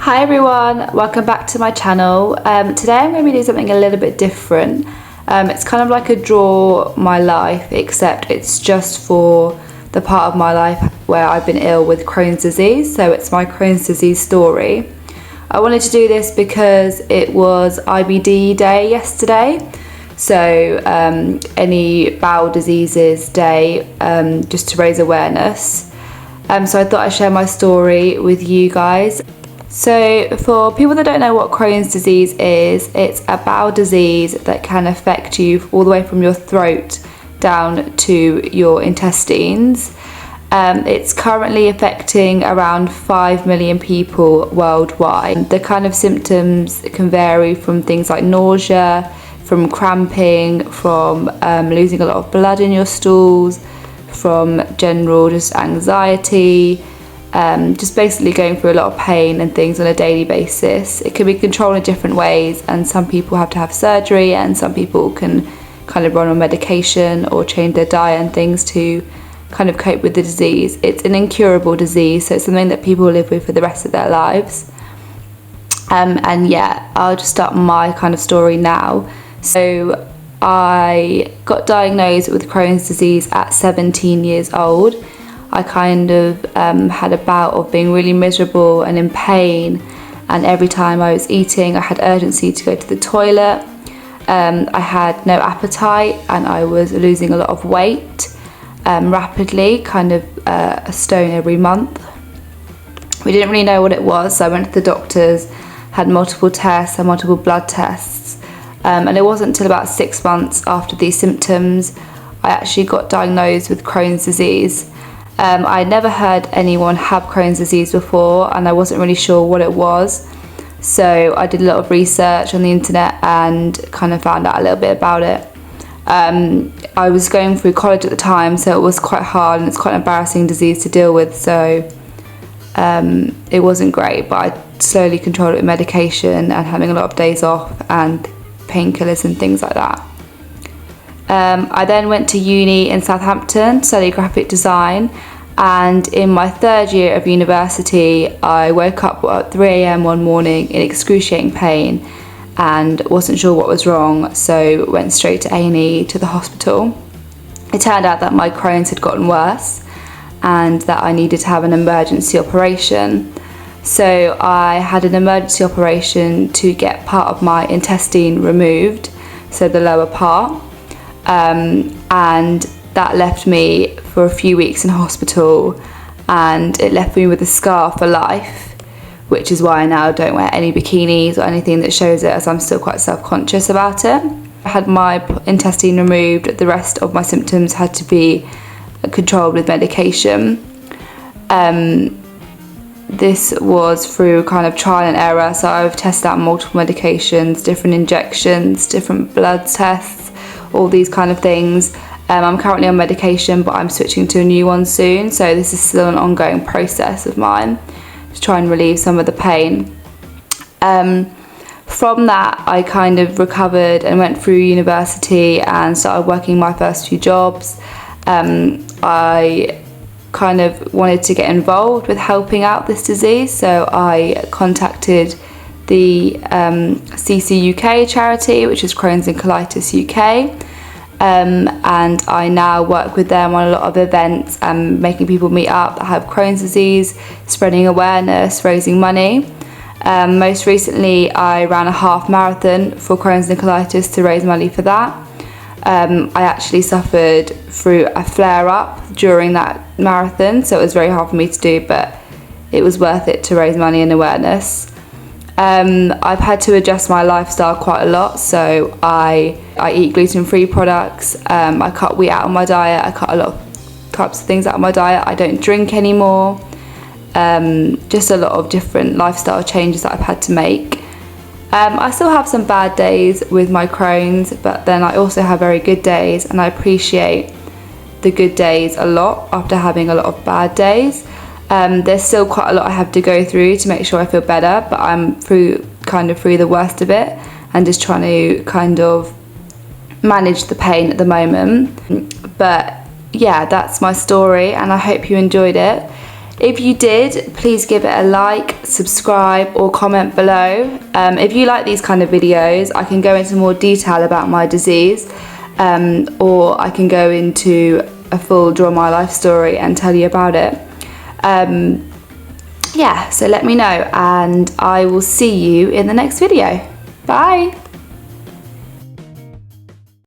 Hi everyone, welcome back to my channel. Today I'm going to be doing something a little bit different. It's kind of like a draw my life, except it's just for the part of my life where I've been ill with Crohn's disease. So it's my Crohn's disease story. I wanted to do this because it was IBD day yesterday. So any bowel diseases day, just to raise awareness. So I thought I'd share my story with you guys. So for people that don't know what Crohn's disease is, it's a bowel disease that can affect you all the way from your throat down to your intestines. It's currently affecting around 5 million people worldwide. The kind of symptoms can vary from things like nausea, from cramping, from losing a lot of blood in your stools, from general just anxiety, just basically going through a lot of pain and things on a daily basis. It can be controlled in different ways, and some people have to have surgery, and some people can kind of run on medication or change their diet and things to kind of cope with the disease. It's an incurable disease, so it's something that people live with for the rest of their lives. And yeah, I'll just start my kind of story now. So I got diagnosed with Crohn's disease at 17 years old. I kind of had a bout of being really miserable and in pain, and every time I was eating I had urgency to go to the toilet. I had no appetite and I was losing a lot of weight rapidly, kind of a stone every month. We didn't really know what it was, so I went to the doctors, had multiple tests and multiple blood tests, and it wasn't until about 6 months after these symptoms I actually got diagnosed with Crohn's disease. I'd never heard anyone have Crohn's disease before, and I wasn't really sure what it was, so I did a lot of research on the internet and kind of found out a little bit about it. I was going through college at the time, so it was quite hard and it's quite an embarrassing disease to deal with, so it wasn't great, but I slowly controlled it with medication and having a lot of days off and painkillers and things like that. I then went to uni in Southampton to study graphic design, and in my third year of university I woke up at 3 a.m. one morning in excruciating pain and wasn't sure what was wrong, so went straight to A&E, to the hospital. It turned out that my Crohn's had gotten worse and that I needed to have an emergency operation. So I had an emergency operation to get part of my intestine removed, so the lower part. And that left me for a few weeks in hospital, and it left me with a scar for life, which is why I now don't wear any bikinis or anything that shows it, as I'm still quite self-conscious about it. I had my intestine removed. The rest of my symptoms had to be controlled with medication. This was through kind of trial and error, so I've tested out multiple medications, different injections, different blood tests, all these kind of things. I'm currently on medication, but I'm switching to a new one soon, so this is still an ongoing process of mine to try and relieve some of the pain. From that I kind of recovered and went through university and started working my first few jobs. I kind of wanted to get involved with helping out this disease, so I contacted the CC UK charity, which is Crohn's and Colitis UK, and I now work with them on a lot of events and making people meet up that have Crohn's disease, spreading awareness, raising money. Most recently I ran a half marathon for Crohn's and Colitis to raise money for that. I actually suffered through a flare-up during that marathon, so it was very hard for me to do, but it was worth it to raise money and awareness. I've had to adjust my lifestyle quite a lot, so I eat gluten-free products, I cut wheat out of my diet, I cut a lot of types of things out of my diet, I don't drink anymore, just a lot of different lifestyle changes that I've had to make. I still have some bad days with my Crohn's, but then I also have very good days, and I appreciate the good days a lot after having a lot of bad days. There's still quite a lot I have to go through to make sure I feel better, but I'm through the worst of it and just trying to kind of manage the pain at the moment. But yeah, that's my story, and I hope you enjoyed it. If you did, please give it a like, subscribe or comment below. If you like these kind of videos, I can go into more detail about my disease, or I can go into a full Draw My Life story and tell you about it. Yeah, so let me know and I will see you in the next video. Bye!